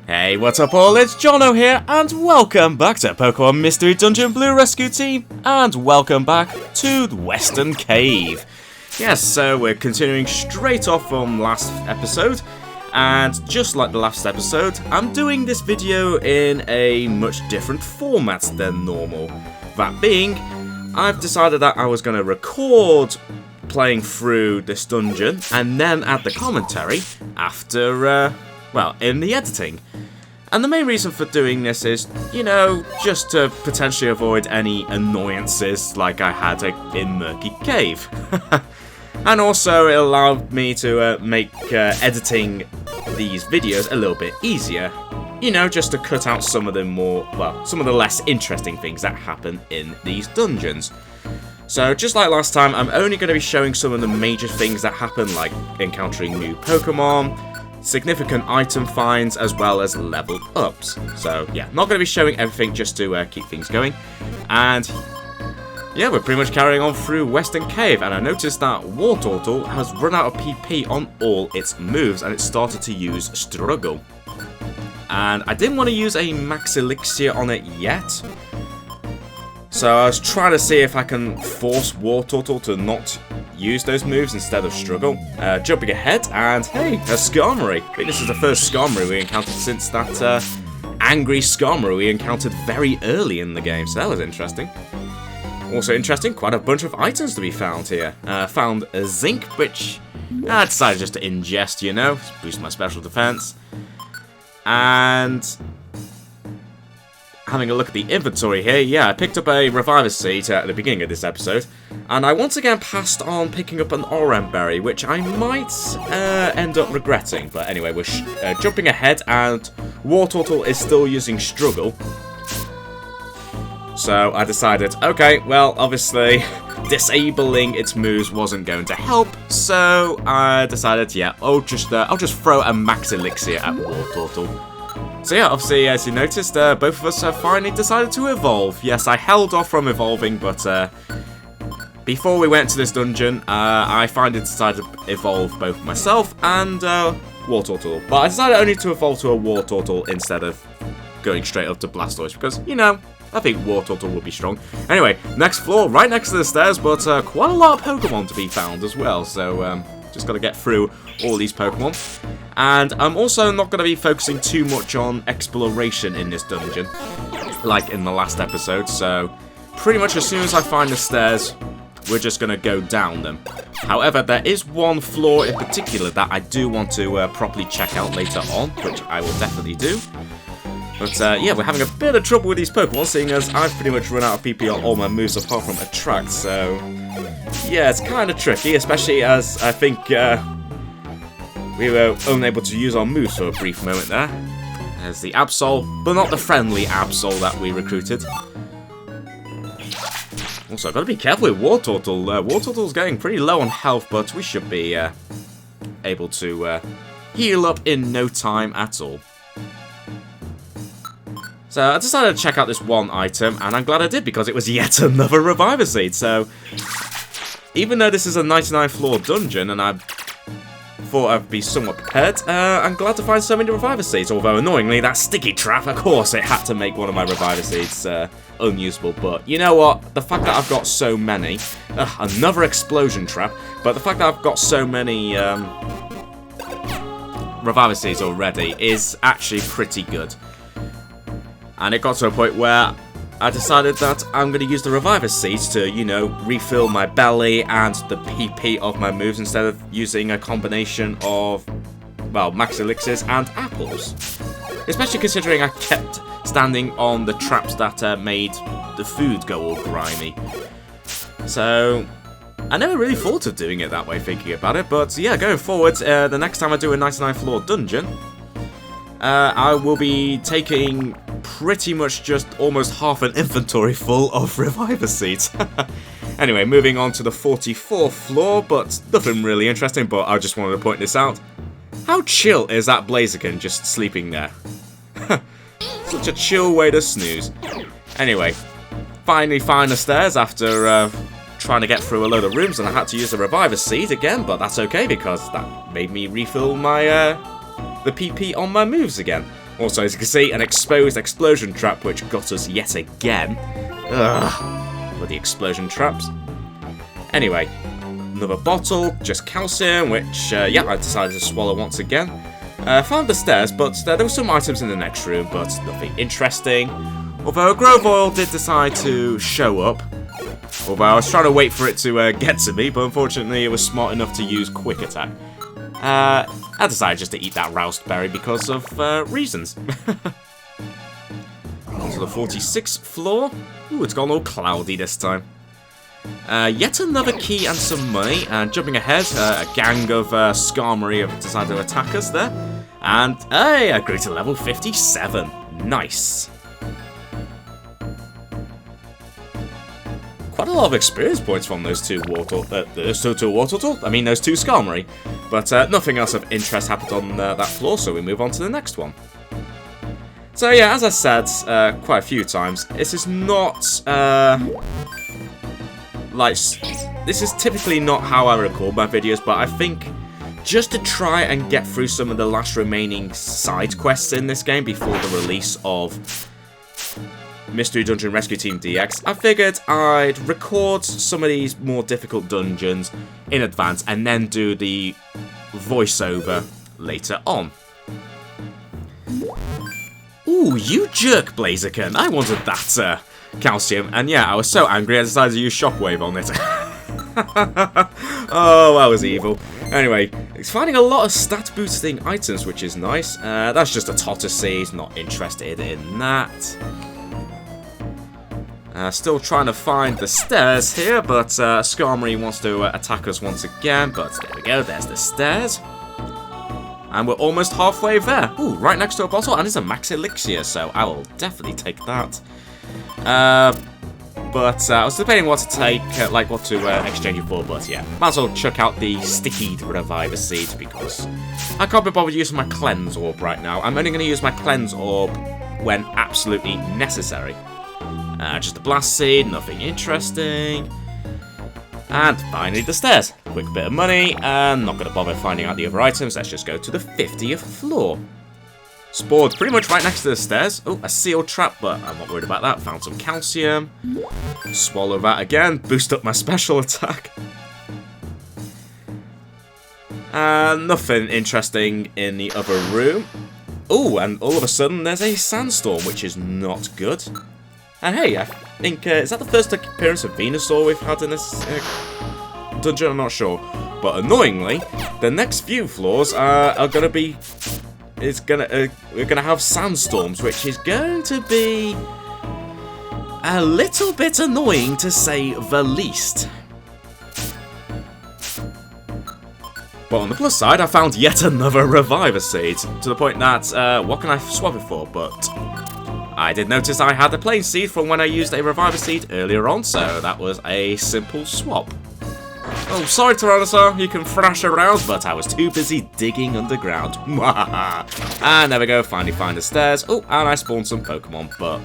Hey, what's up all, it's Jono here, and welcome back to Pokemon Mystery Dungeon Blue Rescue Team, and welcome back to the Western Cave. Yes, so we're continuing straight off from last episode, and just like the last episode, I'm doing this video in a much different format than normal. That being, I've decided that I was going to record playing through this dungeon, and then add the commentary after, well, in the editing. And the main reason for doing this is, you know, just to potentially avoid any annoyances like I had in Murky Cave. And also it allowed me to make editing these videos a little bit easier. You know, just to cut out some of the more, well, some of the less interesting things that happen in these dungeons. So, just like last time, I'm only going to be showing some of the major things that happen, like encountering new Pokemon, significant item finds, as well as level ups. So, yeah, not going to be showing everything just to keep things going. And, yeah, we're pretty much carrying on through Western Cave, and I noticed that Wartortle has run out of PP on all its moves, and it started to use Struggle. And I didn't want to use a Max Elixir on it yet, so I was trying to see if I can force Wartortle to not use those moves instead of Struggle. Jumping ahead, and hey, a Skarmory. I think this is the first Skarmory we encountered since that angry Skarmory we encountered very early in the game, so that was interesting. Also interesting, quite a bunch of items to be found here. Found a Zinc, which I decided just to ingest, you know, boost my special defense. And having a look at the inventory here, yeah, I picked up a Reviver Seed at the beginning of this episode, and I once again passed on picking up an Oran Berry, which I might end up regretting. But anyway, we're jumping ahead, and Wartortle is still using Struggle. So I decided, okay, well, obviously, disabling its moves wasn't going to help, so I decided, yeah, I'll just throw a Max Elixir at Wartortle. So yeah, obviously, as you noticed, both of us have finally decided to evolve. Yes, I held off from evolving, but before we went to this dungeon, I finally decided to evolve both myself and Wartortle. But I decided only to evolve to a Wartortle instead of going straight up to Blastoise, because, you know, I think Wartortle would be strong. Anyway, next floor, right next to the stairs, but quite a lot of Pokemon to be found as well, so just got to get through all these Pokemon. And I'm also not going to be focusing too much on exploration in this dungeon, like in the last episode, so pretty much as soon as I find the stairs, we're just going to go down them. However, there is one floor in particular that I do want to properly check out later on, which I will definitely do. But yeah, we're having a bit of trouble with these Pokemon, seeing as I've pretty much run out of PP on all my moves apart from Attract, so yeah, it's kind of tricky, especially as I think we were only able to use our moves for a brief moment there. There's the Absol, but not the friendly Absol that we recruited. Also, I've got to be careful with Wartortle. Wartortle's getting pretty low on health, but we should be able to heal up in no time at all. So I decided to check out this one item, and I'm glad I did, because it was yet another Reviver Seed. So even though this is a 99 floor dungeon, and I thought I'd be somewhat prepared, I'm glad to find so many Reviver Seeds, although annoyingly that sticky trap, of course, it had to make one of my Reviver Seeds unusable. But you know what, the fact that I've got so many, another explosion trap, but the fact that I've got so many Reviver Seeds already is actually pretty good. And it got to a point where I decided that I'm going to use the Reviver Seeds to, you know, refill my belly and the PP of my moves instead of using a combination of, well, Max Elixirs and Apples. Especially considering I kept standing on the traps that made the food go all grimy. So I never really thought of doing it that way, thinking about it, but yeah, going forward, the next time I do a 99 floor dungeon, I will be taking pretty much just almost half an inventory full of Reviver Seeds. Anyway, moving on to the 44th floor, but nothing really interesting, but I just wanted to point this out. How chill is that Blaziken just sleeping there? Such a chill way to snooze. Anyway, finally find the stairs after trying to get through a load of rooms, and I had to use the Reviver Seed again, but that's okay because that made me refill my the the PP on my moves again. Also, as you can see, an exposed explosion trap, which got us yet again. Ugh, with the explosion traps. Anyway, another bottle, just calcium, which, yeah, I decided to swallow once again. Found the stairs, but there were some items in the next room, but nothing interesting. Although a Grove Oil did decide to show up. Although I was trying to wait for it to get to me, but unfortunately it was smart enough to use Quick Attack. I decided just to eat that roused berry because of reasons. Onto the 46th floor. Ooh, it's gone all cloudy this time. Yet another key and some money. And jumping ahead, a gang of Skarmory have decided to attack us there. And hey, I grew to level 57. Nice. Quite a lot of experience points from those two Wartortle. I mean, those two Skarmory. But nothing else of interest happened on that floor, so we move on to the next one. So yeah, as I said quite a few times, this is not this is typically not how I record my videos, but I think just to try and get through some of the last remaining side quests in this game before the release of Mystery Dungeon Rescue Team DX, I figured I'd record some of these more difficult dungeons in advance and then do the voiceover later on. Ooh, you jerk, Blaziken! I wanted that calcium, and yeah, I was so angry I decided to use Shockwave on it. Oh, that was evil. Anyway, it's finding a lot of stat boosting items, which is nice. That's just a Totter Seed, not interested in that. Still trying to find the stairs here, but Skarmory wants to attack us once again, but there we go, there's the stairs. And we're almost halfway there. Ooh, right next to a bottle, and it's a Max Elixir, so I will definitely take that. But I was debating what to take, like what to exchange it for, but yeah. Might as well chuck out the Sticky Reviver Seed, because I can't be bothered using my Cleanse Orb right now. I'm only going to use my Cleanse Orb when absolutely necessary. Just a Blast Seed, nothing interesting. And finally the stairs. Quick bit of money, and not going to bother finding out the other items. Let's just go to the 50th floor. Spawns pretty much right next to the stairs. Oh, a Seal Trap, but I'm not worried about that. Found some calcium. Swallow that again. Boost up my special attack. Nothing interesting in the other room. Oh, and all of a sudden there's a Sandstorm, which is not good. And hey, I think, is that the first appearance of Venusaur we've had in this dungeon? I'm not sure. But annoyingly, the next few floors are going to be... we're going to have Sandstorms, which is going to be a little bit annoying, to say the least. But on the plus side, I found yet another Reviver Seed, to the point that, what can I swap it for? But I did notice I had a plain seed from when I used a Reviver Seed earlier on, so that was a simple swap. Oh, sorry, Tyrannosaur, you can thrash around, but I was too busy digging underground. And there we go, finally find the stairs. Oh, and I spawned some Pokemon, but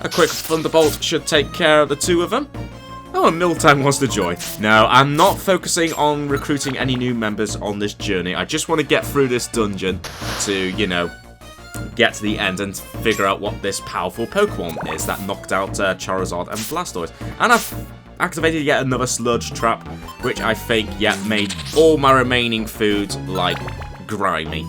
a quick Thunderbolt should take care of the two of them. Oh, and Miltank wants to join. No, I'm not focusing on recruiting any new members on this journey. I just want to get through this dungeon to, you know, get to the end and figure out what this powerful Pokemon is that knocked out Charizard and Blastoise. And I've activated yet another Sludge Trap, which I think yet made all my remaining food, like, grimy.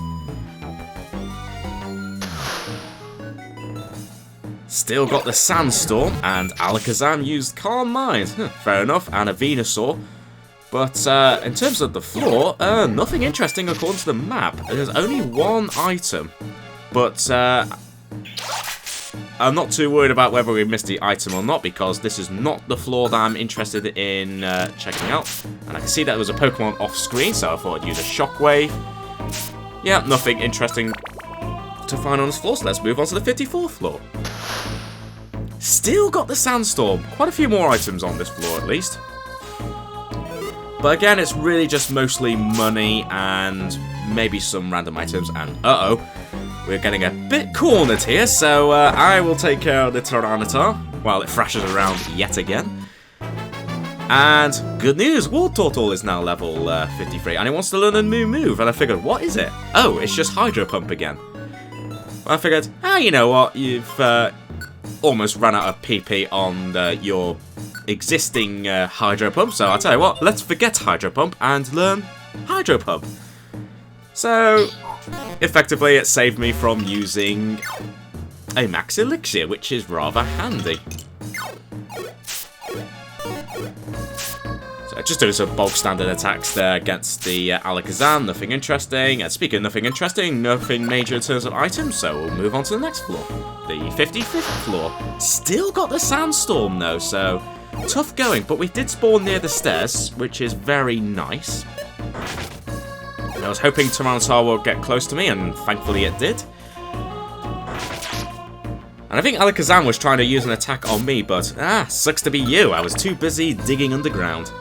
Still got the Sandstorm, and Alakazam used Calm Mind. Fair enough, and a Venusaur. But in terms of the floor, nothing interesting according to the map. There's only one item. But I'm not too worried about whether we missed the item or not, because this is not the floor that I'm interested in checking out. And I can see that there was a Pokemon off screen, so I thought I'd use a Shockwave. Yeah, nothing interesting to find on this floor, so let's move on to the 54th floor. Still got the Sandstorm. Quite a few more items on this floor, at least. But again, it's really just mostly money and maybe some random items. And uh-oh, we're getting a bit cornered here, so I will take care of the Tyranitar while it thrashes around yet again. And good news, Wartortle is now level 53, and it wants to learn a new move, and I figured, what is it? Oh, it's just Hydro Pump again. I figured, you know what, you've almost run out of PP on your existing Hydro Pump, so I'll tell you what, let's forget Hydro Pump and learn Hydro Pump. So, effectively, it saved me from using a Max Elixir, which is rather handy. Just doing some bulk standard attacks there against the Alakazam, nothing interesting. And speaking of nothing interesting, nothing major in terms of items, so we'll move on to the next floor. The 55th floor. Still got the Sandstorm though, so tough going, but we did spawn near the stairs, which is very nice. I was hoping Tyranitar would get close to me, and thankfully it did. And I think Alakazam was trying to use an attack on me, but sucks to be you. I was too busy digging underground.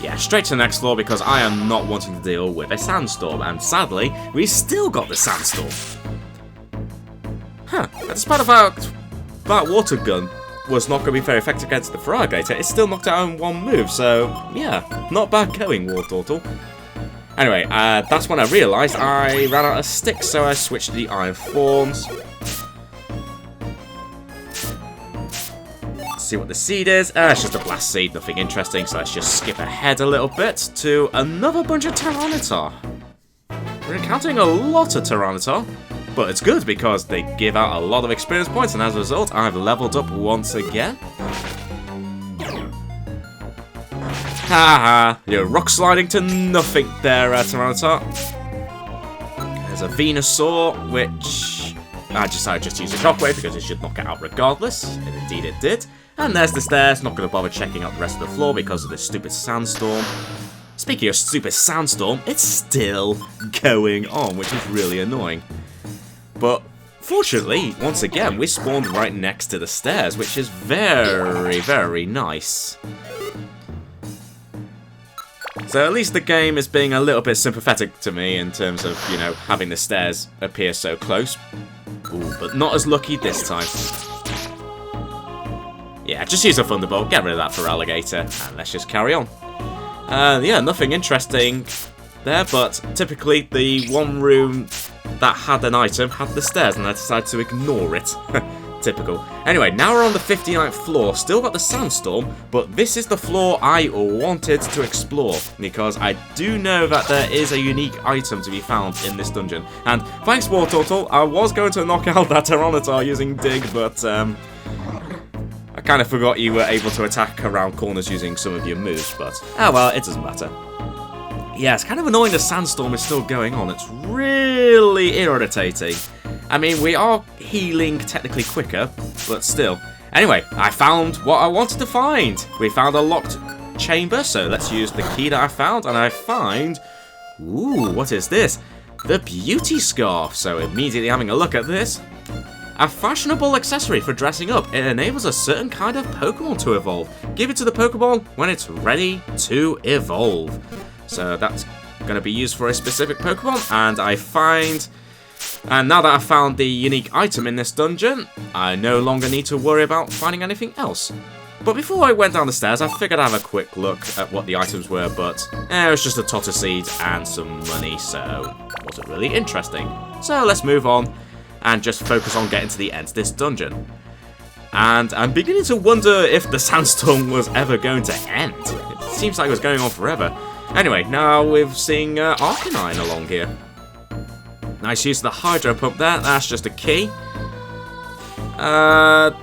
Yeah, straight to the next floor because I am not wanting to deal with a Sandstorm, and sadly, we still got the Sandstorm. Huh, despite the fact that Water Gun was not going to be very effective against the Feraligatr, it still knocked out in one move, so yeah, not bad going, Wartortle. Anyway, that's when I realised I ran out of sticks, so I switched to the Iron Forms. See what the seed is. It's just a blast seed, nothing interesting, so let's just skip ahead a little bit to another bunch of Tyranitar. We're encountering a lot of Tyranitar, but it's good because they give out a lot of experience points, and as a result, I've leveled up once again. Haha, you're rock sliding to nothing there, Tyranitar. There's a Venusaur, which I decided just to use a Shockwave because it should knock it out regardless, and indeed it did. And there's the stairs, not going to bother checking out the rest of the floor because of this stupid Sandstorm. Speaking of stupid Sandstorm, it's still going on, which is really annoying. But fortunately, once again, we spawned right next to the stairs, which is very, very nice. So at least the game is being a little bit sympathetic to me in terms of, you know, having the stairs appear so close. Ooh, but not as lucky this time. Yeah, just use a Thunderbolt, get rid of that Feraligatr, and let's just carry on. Yeah, nothing interesting there, but typically the one room that had an item had the stairs, and I decided to ignore it. Typical. Anyway, now we're on the 59th floor, still got the Sandstorm, but this is the floor I wanted to explore, because I do know that there is a unique item to be found in this dungeon. And thanks, Wartortle, I was going to knock out that Tyranitar using Dig, but I kind of forgot you were able to attack around corners using some of your moves, but well, it doesn't matter. Yeah, it's kind of annoying the Sandstorm is still going on. It's really irritating. I mean, we are healing technically quicker, but still. Anyway, I found what I wanted to find. We found a locked chamber, so let's use the key that I found, and I find... Ooh, what is this? The Beauty Scarf. So immediately having a look at this. A fashionable accessory for dressing up. It enables a certain kind of Pokemon to evolve. Give it to the Pokemon when it's ready to evolve. So that's going to be used for a specific Pokemon, and I find... And now that I've found the unique item in this dungeon, I no longer need to worry about finding anything else. But before I went down the stairs, I figured I'd have a quick look at what the items were, but it was just a tot of seeds and some money, so it wasn't really interesting. So let's move on and just focus on getting to the end of this dungeon. And I'm beginning to wonder if the Sandstorm was ever going to end. It seems like it was going on forever. Anyway, now we're seeing Arcanine along here. Nice use of the Hydro Pump there, that's just a key. But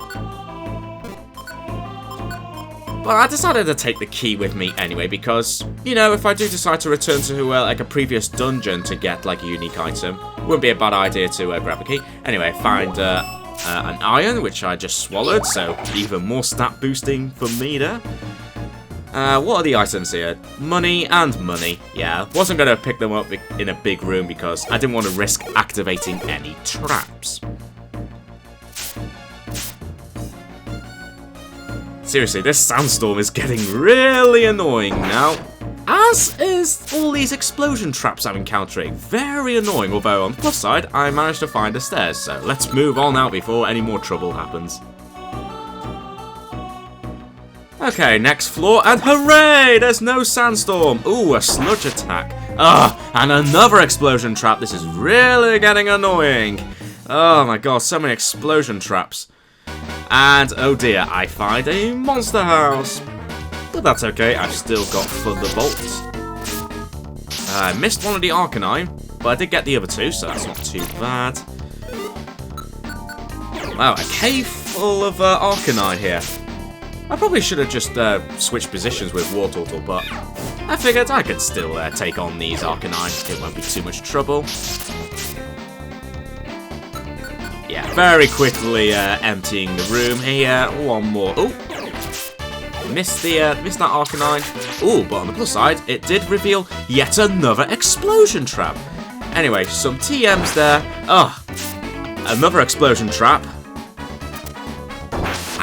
I decided to take the key with me anyway, because, you know, if I do decide to return to like a previous dungeon to get like a unique item, wouldn't be a bad idea to grab a key. Anyway, find an iron, which I just swallowed, so even more stat boosting for me there. What are the items here? Money and money. Yeah, wasn't going to pick them up in a big room because I didn't want to risk activating any traps. Seriously, this Sandstorm is getting really annoying now. As is all these explosion traps I'm encountering. Very annoying, although on the plus side, I managed to find the stairs. So let's move on out before any more trouble happens. Okay, next floor, and hooray! There's no sandstorm. Ooh, a sludge attack. And another explosion trap. This is really getting annoying. Oh my god, so many explosion traps. And, oh dear, I find a monster house. But that's okay, I've still got Thunderbolts. I missed one of the Arcanine, but I did get the other two, so that's not too bad. Wow, a cave full of Arcanine here. I probably should have just switched positions with Wartortle, but I figured I could still take on these Arcanine. It won't be too much trouble. Yeah, very quickly emptying the room here. One more. Oh, missed that Arcanine. Oh, but on the plus side, it did reveal yet another explosion trap. Anyway, some TMs there. Another explosion trap.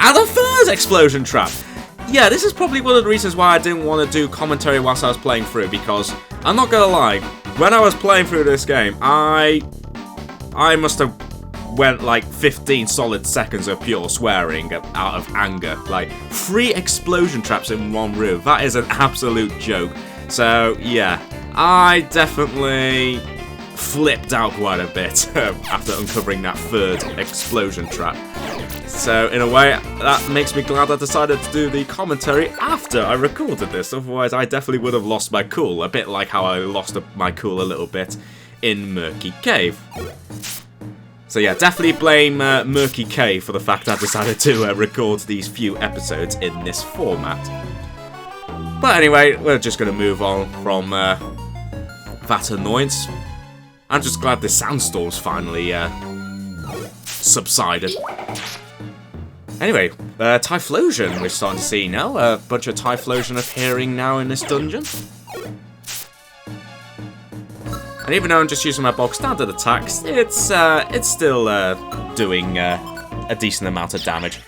And a third explosion trap! Yeah, this is probably one of the reasons why I didn't want to do commentary whilst I was playing through, because I'm not gonna lie, when I was playing through this game, I must have went like 15 solid seconds of pure swearing out of anger. Like, 3 explosion traps in one room. That is an absolute joke. So, yeah, I definitely flipped out quite a bit after uncovering that third explosion trap. So, in a way, that makes me glad I decided to do the commentary after I recorded this. Otherwise, I definitely would have lost my cool. A bit like how I lost my cool a little bit in Murky Cave. So yeah, definitely blame Murky Cave for the fact I decided to record these few episodes in this format. But anyway, we're just going to move on from that annoyance. I'm just glad the sandstorm's finally subsided. Anyway, Typhlosion we're starting to see now. A bunch of Typhlosion appearing now in this dungeon. And even though I'm just using my bog standard attacks, it's still doing a decent amount of damage.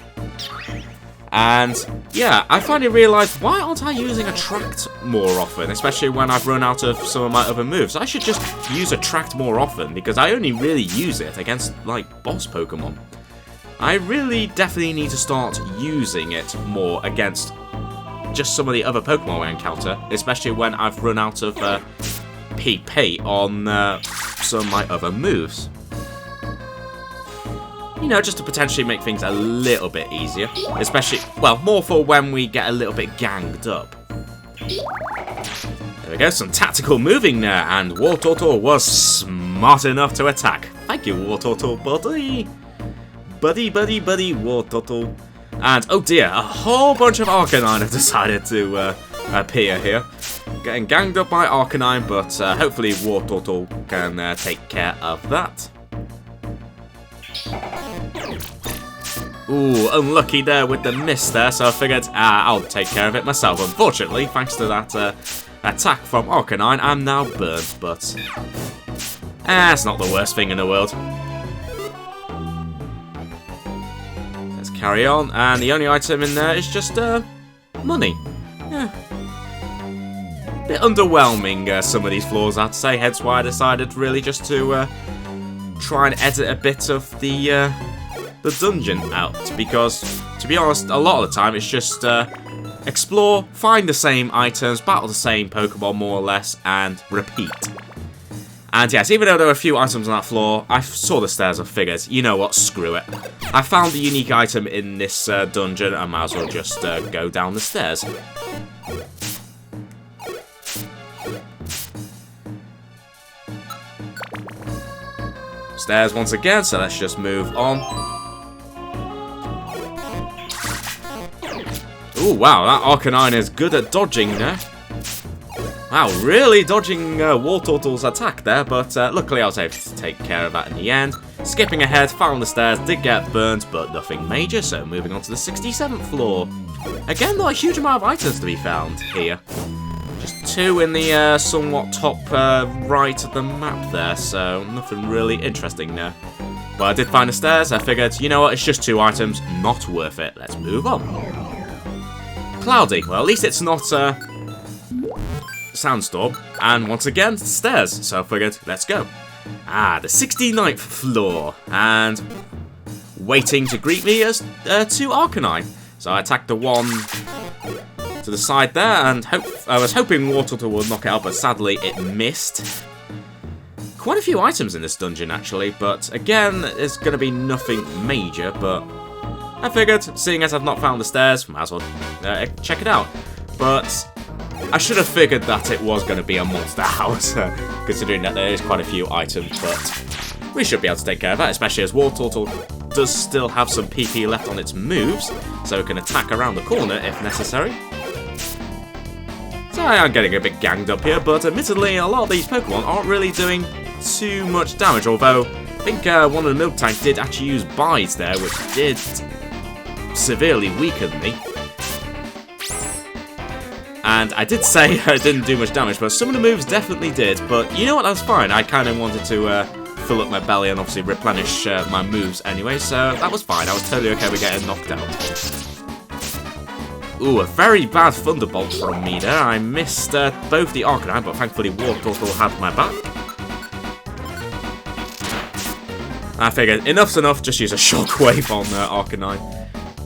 And yeah, I finally realised, why aren't I using Attract more often? Especially when I've run out of some of my other moves. I should just use Attract more often, because I only really use it against, like, boss Pokemon. I really definitely need to start using it more against just some of the other Pokemon I encounter, especially when I've run out of PP on some of my other moves. You know, just to potentially make things a little bit easier. Especially, well, more for when we get a little bit ganged up. There we go, some tactical moving there, and Wartortle was smart enough to attack. Thank you, Wartortle, buddy. Buddy, Wartortle. And, oh dear, a whole bunch of Arcanine have decided to appear here. Getting ganged up by Arcanine, but hopefully Wartortle can take care of that. Ooh, unlucky there with the miss there, so I figured I'll take care of it myself. Unfortunately, thanks to that attack from Arcanine, I'm now burnt, but it's not the worst thing in the world. Let's carry on, and the only item in there is just money. Yeah. Bit underwhelming, some of these floors, I'd say, hence why I decided really just to try and edit a bit of the dungeon out, because, to be honest, a lot of the time it's just explore, find the same items, battle the same Pokemon more or less, and repeat. And yes, even though there were a few items on that floor, I saw the stairs and figured, you know what, screw it. I found the unique item in this dungeon, I might as well just go down the stairs. Stairs once again, so let's just move on. Ooh, wow, that Arcanine is good at dodging there. Wow, really dodging Wartortle's attack there, but luckily I was able to take care of that in the end. Skipping ahead, found the stairs, did get burnt, but nothing major, so moving on to the 67th floor. Again, not a huge amount of items to be found here. Just 2 in the somewhat top right of the map there, so nothing really interesting there. But I did find the stairs, I figured, you know what, it's just 2 items, not worth it, let's move on. Cloudy, well at least it's not Sandstorm, and once again, stairs, so I figured, let's go. The 69th floor, and waiting to greet me as 2 Arcanine. So I attacked the one to the side there, and I was hoping Wartortle would knock it out, but sadly it missed. Quite a few items in this dungeon, actually, but again, there's going to be nothing major, but I figured, seeing as I've not found the stairs, might as well check it out. But I should have figured that it was going to be a monster house, considering that there is quite a few items, but we should be able to take care of that, especially as Wartortle does still have some PP left on its moves, so it can attack around the corner if necessary. So I am getting a bit ganged up here, but admittedly, a lot of these Pokemon aren't really doing too much damage, although I think one of the Milk Tanks did actually use Bites there, which did severely weaken me. And I did say I didn't do much damage, but some of the moves definitely did. But you know what, that's fine. I kind of wanted to fill up my belly and obviously replenish my moves anyway, so that was fine. I was totally okay with getting knocked out. Ooh, a very bad Thunderbolt from me there. I missed both the Arcanine, but thankfully Wartortle had my back. I figured enough's enough, just use a Shockwave on Arcanine.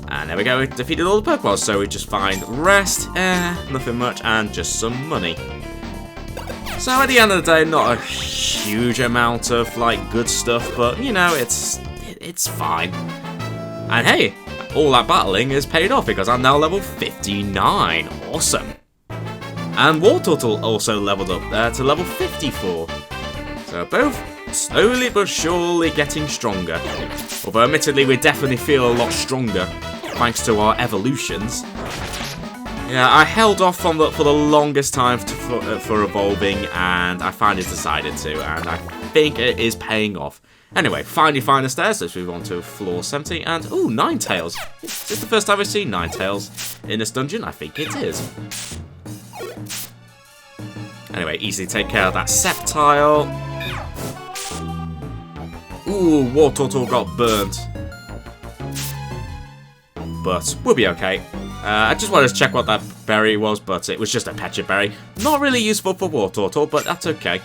And there we go, we defeated all the Pokeballs, so we just find rest, nothing much, and just some money. So at the end of the day, not a huge amount of, like, good stuff, but, you know, it's fine. And hey, all that battling is paid off because I'm now level 59. Awesome. And Wartortle also leveled up there to level 54. So both slowly but surely getting stronger. Although admittedly we definitely feel a lot stronger thanks to our evolutions. Yeah, I held off for the longest time for evolving, and I finally decided to, and I think it is paying off. Anyway, finally find the stairs. Let's move on to floor 70, and ooh, Ninetales. Is this the first time we've seen Ninetales in this dungeon? I think it is. Anyway, easily take care of that Sceptile. Ooh, Wartortle got burnt. But we'll be okay. I just wanted to check what that berry was, but it was just a Pecha Berry. Not really useful for Wartortle, but that's okay.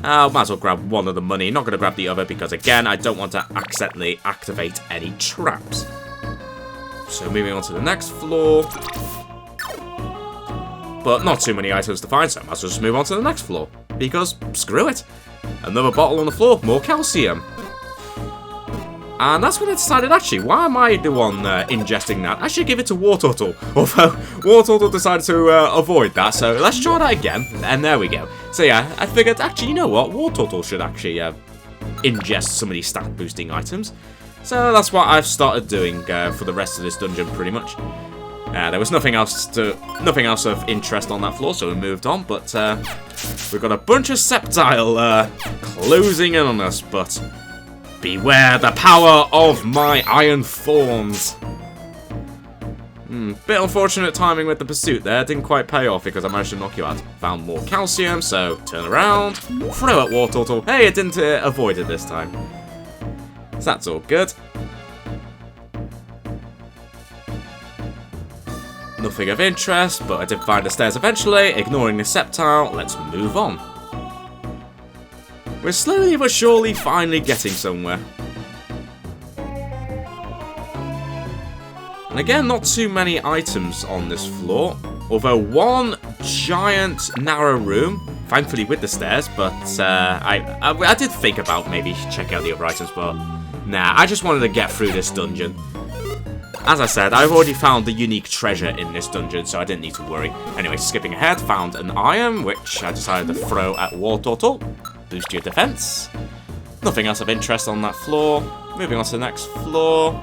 Might as well grab one of the money. Not going to grab the other because, again, I don't want to accidentally activate any traps. So moving on to the next floor. But not too many items to find, so I might as well just move on to the next floor. Because, screw it. Another bottle on the floor, more calcium. And that's when I decided, actually, why am I the one ingesting that? I should give it to Wartortle. Although, Wartortle decided to avoid that, so let's try that again. And there we go. So yeah, I figured, actually, you know what? Wartortle should actually ingest some of these stat-boosting items. So that's what I've started doing for the rest of this dungeon, pretty much. There was nothing else of interest on that floor, so we moved on. But we've got a bunch of Sceptile closing in on us, but beware the power of my Iron Thorns. Bit unfortunate timing with the pursuit there. Didn't quite pay off because I managed to knock you out. Found more calcium, so turn around, throw at Wartortle. Hey, it didn't avoid it this time. So that's all good. Nothing of interest, but I did find the stairs eventually. Ignoring the Sceptile, let's move on. We're slowly but surely finally getting somewhere. And again, not too many items on this floor. Although one giant narrow room, thankfully with the stairs, but I did think about maybe checking out the other items, but nah, I just wanted to get through this dungeon. As I said, I've already found the unique treasure in this dungeon, so I didn't need to worry. Anyway, skipping ahead, found an iron, which I decided to throw at Wartortle. Boost your defense. Nothing else of interest on that floor. Moving on to the next floor.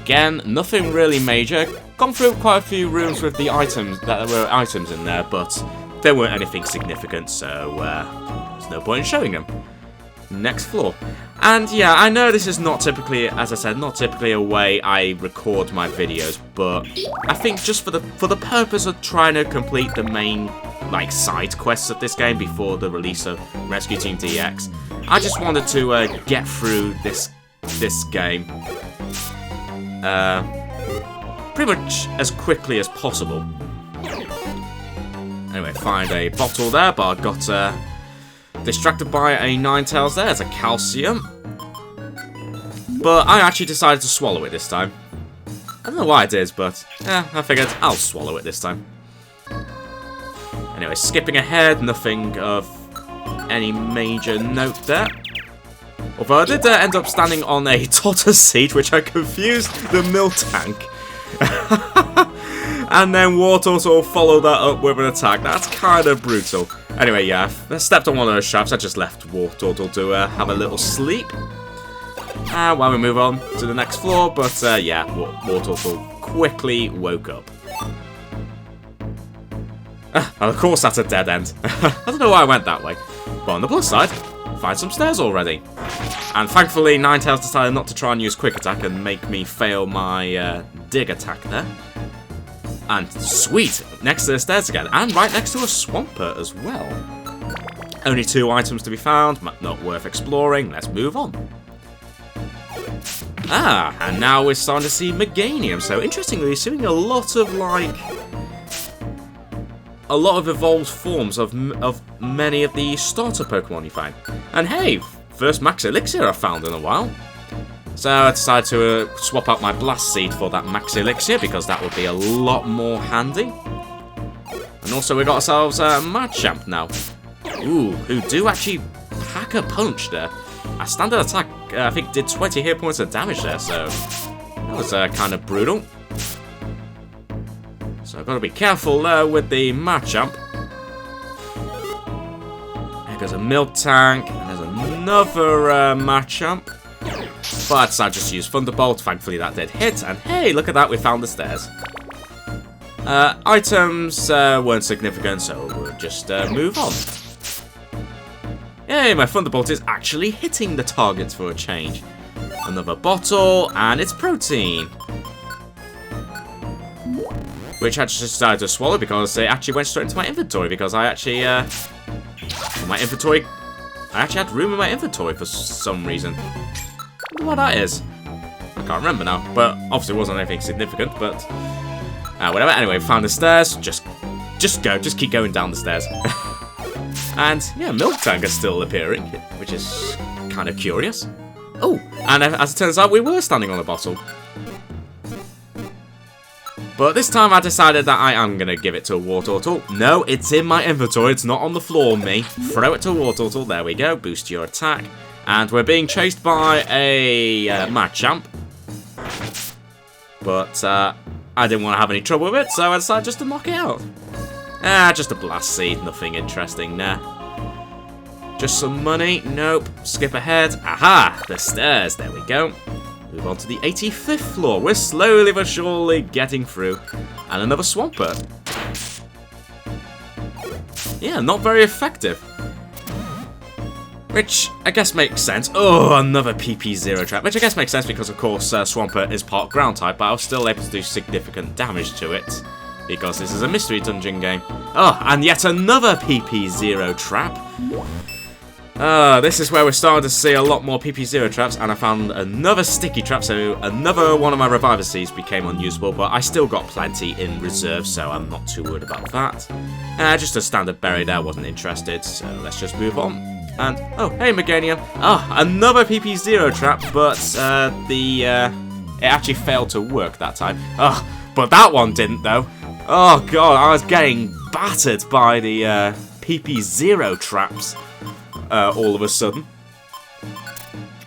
Again, nothing really major. Gone through quite a few rooms with the items, that there were items in there, but there weren't anything significant, so there's no point in showing them. Next floor. And yeah, I know this is not typically, as I said, not typically a way I record my videos, but I think just for the purpose of trying to complete the main side quests of this game before the release of Rescue Team DX, I just wanted to get through this game pretty much as quickly as possible. Anyway, find a bottle there, but I got distracted by a Ninetales there. It's a calcium, but I actually decided to swallow it this time. I don't know why I did, but I figured I'll swallow it this time. Anyway, skipping ahead, nothing of any major note there. Although I did end up standing on a Totter seat, which I confused the milk tank. And then Wartortle followed that up with an attack. That's kind of brutal. Anyway, yeah, I stepped on one of those shafts. I just left Wartortle to have a little sleep. While we move on to the next floor, but yeah, Wartortle quickly woke up. And of course that's a dead end. I don't know why I went that way. But on the plus side, find some stairs already. And thankfully, Ninetales decided not to try and use Quick Attack and make me fail my dig attack there. And sweet, next to the stairs again, and right next to a Swampert as well. Only 2 items to be found, not worth exploring, let's move on. And now we're starting to see Meganium, so interestingly, we're seeing a lot of, evolved forms of many of the starter Pokemon you find. And hey, first Max Elixir I've found in a while. So I decided to swap out my Blast Seed for that Max Elixir, because that would be a lot more handy. And also we got ourselves a Machamp now. Ooh, who do actually pack a punch there. A standard attack, I think, did 20 hit points of damage there, so that was kind of brutal. So I've got to be careful with the Machamp. There goes a Milk Tank, and there's another Machamp. But I just used Thunderbolt, thankfully that did hit, and hey, look at that, we found the stairs. Items weren't significant, so we'll just move on. Yay, my Thunderbolt is actually hitting the targets for a change. Another bottle, and it's protein. Which I just decided to swallow because it actually went straight into my inventory, because I actually, I actually had room in my inventory for some reason. I wonder what that is. I can't remember now, but obviously it wasn't anything significant, but whatever. Anyway, found the stairs, just keep going down the stairs. And yeah, Milk Tank is still appearing, which is kind of curious. Oh, and as it turns out, we were standing on a bottle. But this time I decided that I am going to give it to Wartortle. No, it's in my inventory, it's not on the floor, me. Throw it to Wartortle, there we go, boost your attack. And we're being chased by a Machamp. But I didn't want to have any trouble with it, so I decided just to knock it out. Just a Blast Seed, nothing interesting there. Just some money, nope. Skip ahead, aha, the stairs, there we go. Move on to the 85th floor, we're slowly but surely getting through. And another Swampert. Yeah, not very effective. Which I guess makes sense. Oh, another PP0 trap, which I guess makes sense because of course Swampert is part ground type, but I was still able to do significant damage to it. Because this is a mystery dungeon game. Oh, and yet another PP0 trap. This is where we're starting to see a lot more PP0 traps, and I found another sticky trap, so another one of my Reviver Seeds became unusable, but I still got plenty in reserve, so I'm not too worried about that. Just a standard berry there, wasn't interested, so let's just move on. And, oh, hey Meganium. Oh, another PP0 trap, but it actually failed to work that time. Oh, but that one didn't, though. Oh god, I was getting battered by the PP0 traps all of a sudden.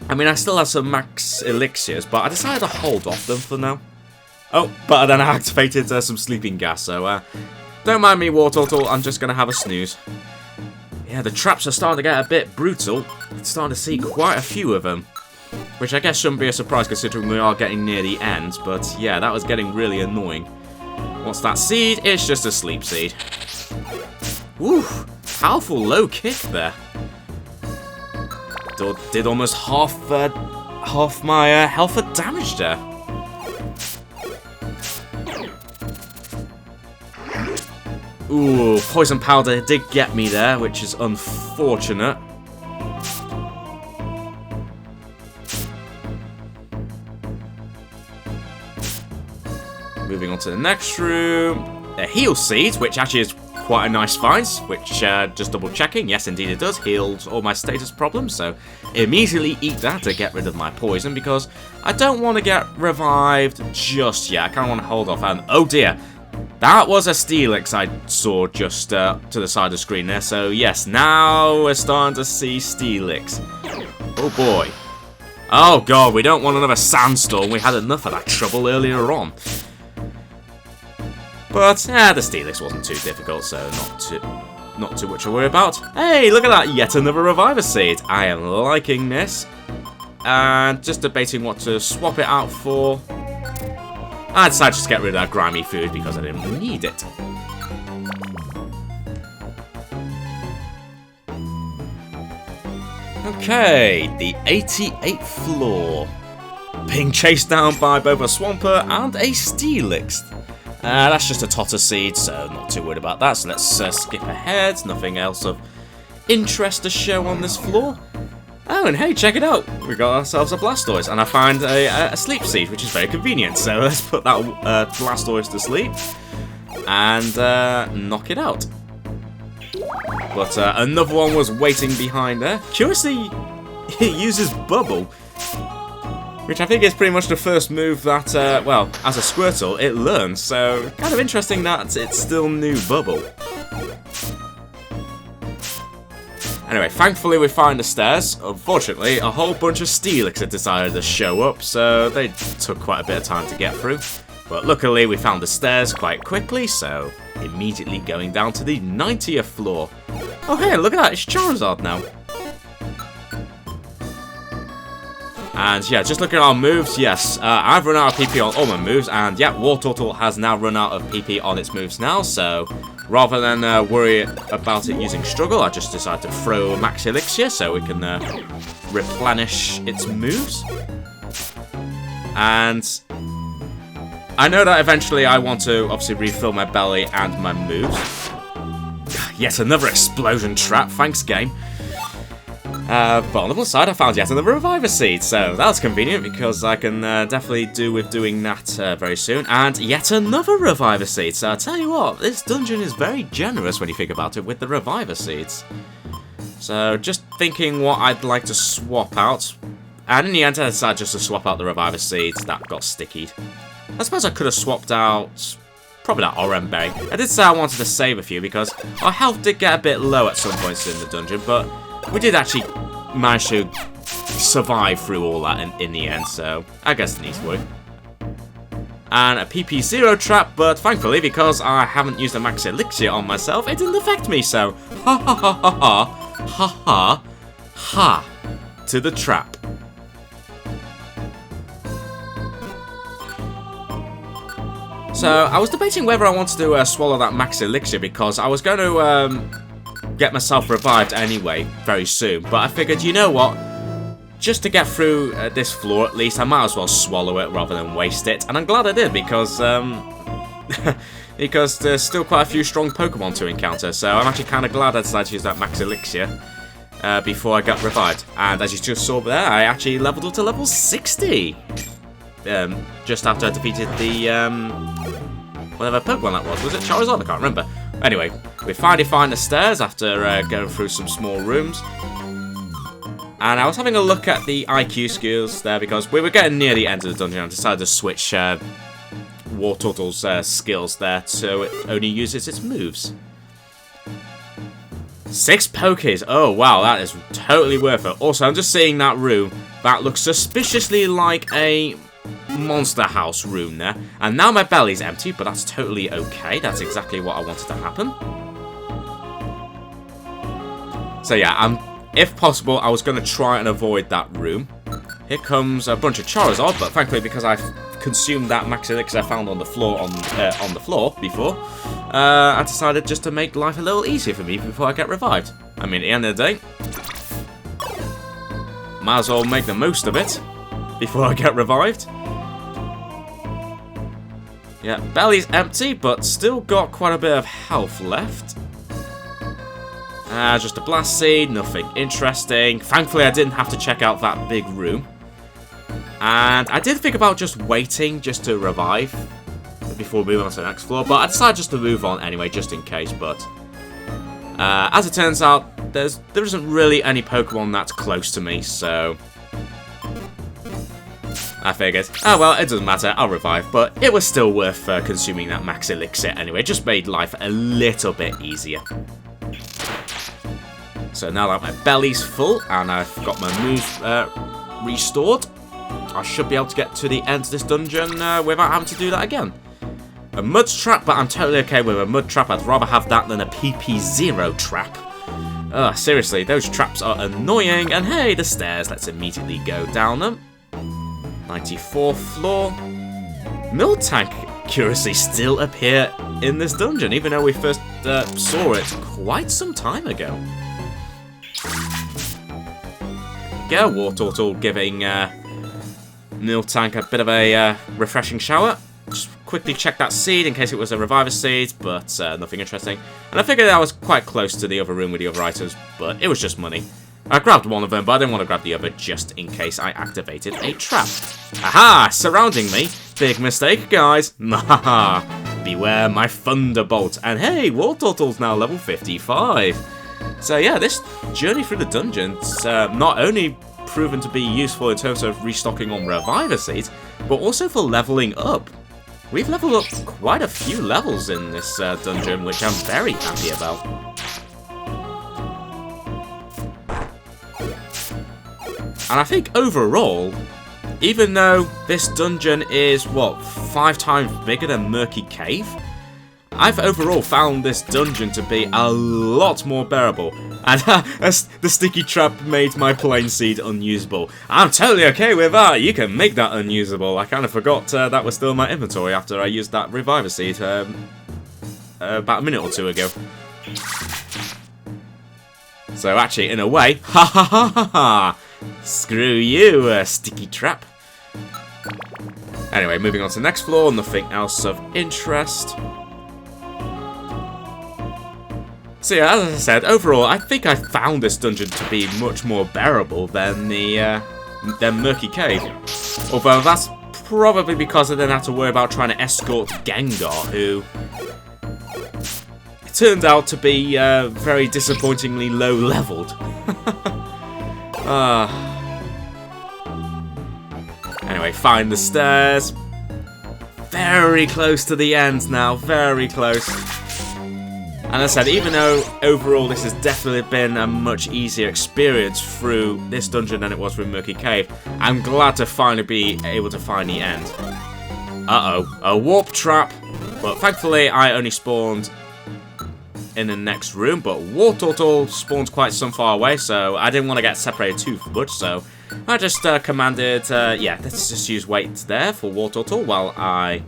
I mean, I still have some max elixirs, but I decided to hold off them for now. Oh, but then I activated some sleeping gas, so don't mind me, Wartortle, I'm just going to have a snooze. Yeah, the traps are starting to get a bit brutal. It's starting to see quite a few of them. Which I guess shouldn't be a surprise considering we are getting near the end, but yeah, that was getting really annoying. What's that seed? It's just a sleep seed. Woo! Powerful low kick there. Did almost half my health of damage there. Ooh, poison powder did get me there, which is unfortunate. Moving on to the next room. A heal seed, which actually is quite a nice find, which, just double checking, yes indeed it does, healed all my status problems, so immediately eat that to get rid of my poison, because I don't want to get revived just yet. I kind of want to hold off, and oh dear, that was a Steelix I saw just to the side of the screen there, so yes, now we're starting to see Steelix. Oh boy. Oh god, we don't want another sandstorm, we had enough of that trouble earlier on. But, the Steelix wasn't too difficult, so not too much to worry about. Hey, look at that, yet another Reviver Seed. I am liking this. And just debating what to swap it out for. I decided just to get rid of that grimy food because I didn't need it. Okay, the 88th floor. Being chased down by both a Swampert and a Steelix. That's just a Totter Seed, so not too worried about that. So let's skip ahead. Nothing else of interest to show on this floor. Oh, and hey, check it out. We got ourselves a Blastoise, and I find a Sleep Seed, which is very convenient. So let's put that Blastoise to sleep and knock it out. But another one was waiting behind there. Curiously, it uses Bubble, which I think is pretty much the first move that, well, as a Squirtle, it learns. So, kind of interesting that it's still new Bubble. Anyway, thankfully we find the stairs. Unfortunately, a whole bunch of Steelix had decided to show up, so they took quite a bit of time to get through. But luckily we found the stairs quite quickly, so immediately going down to the 90th floor. Oh hey, look at that, it's Charizard now. And yeah, just looking at our moves, yes, I've run out of PP on all my moves, and yeah, Wartortle has now run out of PP on its moves now, so rather than worry about it using Struggle, I just decided to throw Max Elixir so we can replenish its moves. And I know that eventually I want to obviously refill my belly and my moves. Yet another explosion trap, thanks game. But on the plus side, I found yet another Reviver Seed, so that's convenient because I can definitely do with doing that very soon. And yet another Reviver Seed, so I tell you what, this dungeon is very generous when you think about it with the Reviver Seeds. So just thinking what I'd like to swap out, and in the end I decided just to swap out the Reviver Seeds that got stickied. I suppose I could have swapped out probably that Oran Berry. I did say I wanted to save a few because our health did get a bit low at some points in the dungeon, but we did actually manage to survive through all that in the end, so I guess it needs work. And a PP0 trap, but thankfully, because I haven't used a Max Elixir on myself, it didn't affect me, so ha ha ha ha ha ha ha ha to the trap. So I was debating whether I wanted to swallow that Max Elixir because I was going to get myself revived anyway very soon, but I figured, you know what, just to get through this floor at least, I might as well swallow it rather than waste it, and I'm glad I did because because there's still quite a few strong Pokemon to encounter, so I'm actually kind of glad I decided to use that Max Elixir before I got revived. And as you just saw there, I actually leveled up to level 60 just after I defeated the whatever Pokemon that was it Charizard? I can't remember. Anyway, we finally find the stairs after going through some small rooms. And I was having a look at the IQ skills there because we were getting near the end of the dungeon. I decided to switch Wartortle's skills there so it only uses its moves. 6 Pokés. Oh, wow, that is totally worth it. Also, I'm just seeing that room. That looks suspiciously like a Monster House room there. And now my belly's empty, but that's totally okay. That's exactly what I wanted to happen. So yeah, if possible, I was going to try and avoid that room. Here comes a bunch of Charizard, but thankfully because I've consumed that Max Elixir I found on the floor before, I decided just to make life a little easier for me before I get revived. I mean, at the end of the day, might as well make the most of it before I get revived. Yeah, belly's empty, but still got quite a bit of health left. Just a Blast Seed, nothing interesting. Thankfully, I didn't have to check out that big room. And I did think about just waiting just to revive before moving on to the next floor, but I decided just to move on anyway, just in case, but As it turns out, there isn't really any Pokemon that's close to me, so I figured, oh well, it doesn't matter, I'll revive, but it was still worth consuming that max elixir anyway. It just made life a little bit easier. So now that my belly's full and I've got my moves restored, I should be able to get to the end of this dungeon without having to do that again. A mud trap, but I'm totally okay with a mud trap. I'd rather have that than a PP0 trap. Seriously, those traps are annoying. And hey, the stairs, let's immediately go down them. 94th floor. Miltank curiously still appear in this dungeon, even though we first saw it quite some time ago. Go, Wartortle giving Miltank a bit of a refreshing shower. Just quickly check that seed in case it was a reviver seed, but nothing interesting. And I figured I was quite close to the other room with the other items, but it was just money. I grabbed one of them, but I didn't want to grab the other just in case I activated a trap. Aha! Surrounding me. Big mistake, guys. Haha. Beware my Thunderbolt. And hey, Wartortle's now level 55. So yeah, this journey through the dungeon's not only proven to be useful in terms of restocking on reviver seeds, but also for leveling up. We've leveled up quite a few levels in this dungeon, which I'm very happy about. And I think overall, even though this dungeon is, what, 5 times bigger than Murky Cave, I've overall found this dungeon to be a lot more bearable. And the sticky trap made my plain seed unusable. I'm totally okay with that. You can make that unusable. I kind of forgot that was still in my inventory after I used that reviver seed about a minute or two ago. So actually, in a way, ha ha ha ha ha! Screw you, sticky trap. Anyway, moving on to the next floor, nothing else of interest. So yeah, as I said, overall, I think I found this dungeon to be much more bearable than than Murky Cave. Although that's probably because I didn't have to worry about trying to escort Gengar, who turned out to be very disappointingly low-leveled. Anyway, find the stairs. Very close to the end now, very close. And as I said, even though overall this has definitely been a much easier experience through this dungeon than it was through Murky Cave, I'm glad to finally be able to find the end. Uh-oh, a warp trap. But thankfully I only spawned in the next room, but Wartortle spawns quite some far away, so I didn't want to get separated too much, so I just commanded, yeah, let's just use wait there for Wartortle while I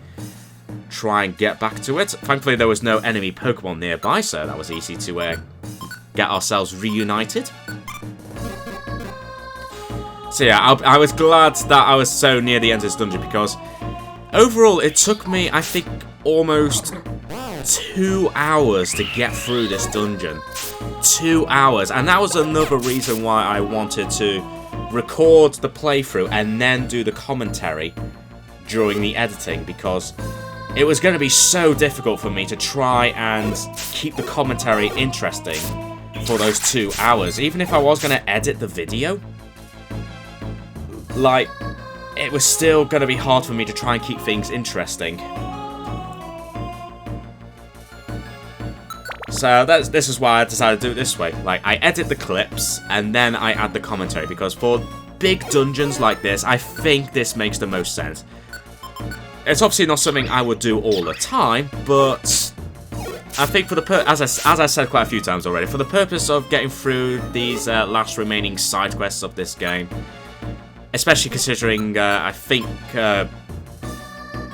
try and get back to it. Thankfully there was no enemy Pokemon nearby, so that was easy to get ourselves reunited. So yeah, I was glad that I was so near the end of this dungeon, because overall it took me, I think, almost 2 hours to get through this dungeon. 2 hours, and that was another reason why I wanted to record the playthrough and then do the commentary during the editing, because it was going to be so difficult for me to try and keep the commentary interesting for those 2 hours. Even if I was going to edit the video, like, it was still going to be hard for me to try and keep things interesting. So this is why I decided to do it this way. Like, I edit the clips and then I add the commentary, because for big dungeons like this, I think this makes the most sense. It's obviously not something I would do all the time, but I think for the as I said quite a few times already, for the purpose of getting through these last remaining side quests of this game, especially considering I think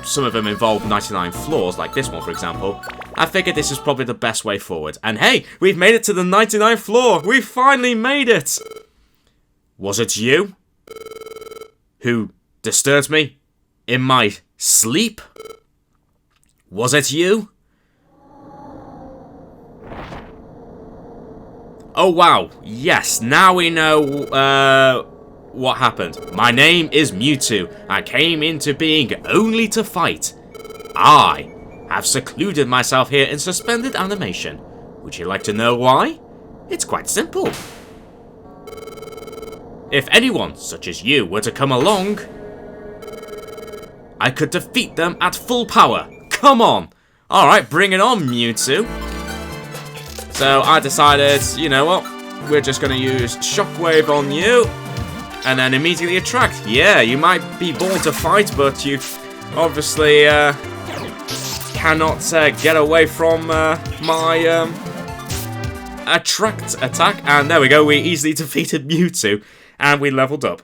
some of them involve 99 floors, like this one for example, I figured this is probably the best way forward. And hey, we've made it to the 99th floor! We finally made it! Was it you who disturbed me in my sleep? Was it you? Oh wow, yes, now we know what happened. My name is Mewtwo. I came into being only to fight. I have secluded myself here in suspended animation. Would you like to know why? It's quite simple. If anyone, such as you, were to come along, I could defeat them at full power. Come on! Alright, bring it on, Mewtwo. So I decided, you know what? We're just going to use Shockwave on you. And then immediately attract. Yeah, you might be born to fight, but you obviously cannot get away from my attract attack. And there we go, we easily defeated Mewtwo. And we leveled up.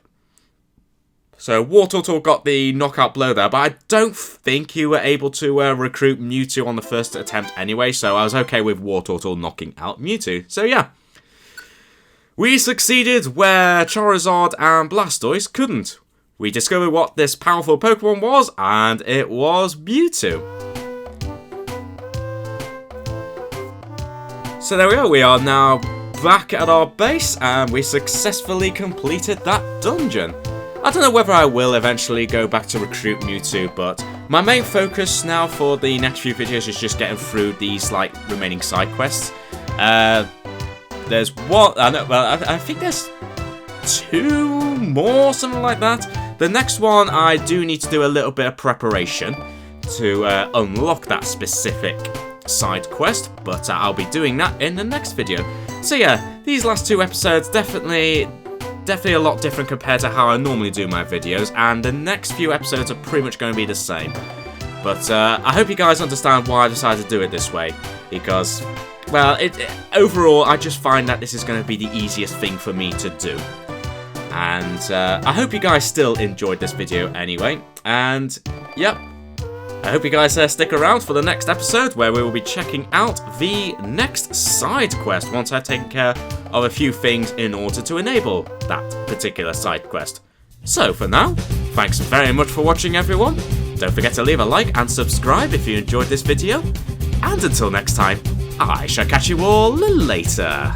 So Wartortle got the knockout blow there, but I don't think you were able to recruit Mewtwo on the first attempt anyway, so I was okay with Wartortle knocking out Mewtwo. So yeah. We succeeded where Charizard and Blastoise couldn't. We discovered what this powerful Pokemon was, and it was Mewtwo. So there we go, we are now back at our base, and we successfully completed that dungeon. I don't know whether I will eventually go back to recruit Mewtwo, but my main focus now for the next few videos is just getting through these remaining side quests. There's one, I think there's 2 more, something like that. The next one I do need to do a little bit of preparation to unlock that specific side quest, but I'll be doing that in the next video. So yeah, these last 2 episodes definitely a lot different compared to how I normally do my videos, and the next few episodes are pretty much going to be the same. But I hope you guys understand why I decided to do it this way, because, well, overall I just find that this is going to be the easiest thing for me to do. And I hope you guys still enjoyed this video anyway, and yep, I hope you guys stick around for the next episode where we will be checking out the next side quest once I've taken care of a few things in order to enable that particular side quest. So for now, thanks very much for watching everyone. Don't forget to leave a like and subscribe if you enjoyed this video. And until next time, I shall catch you all later.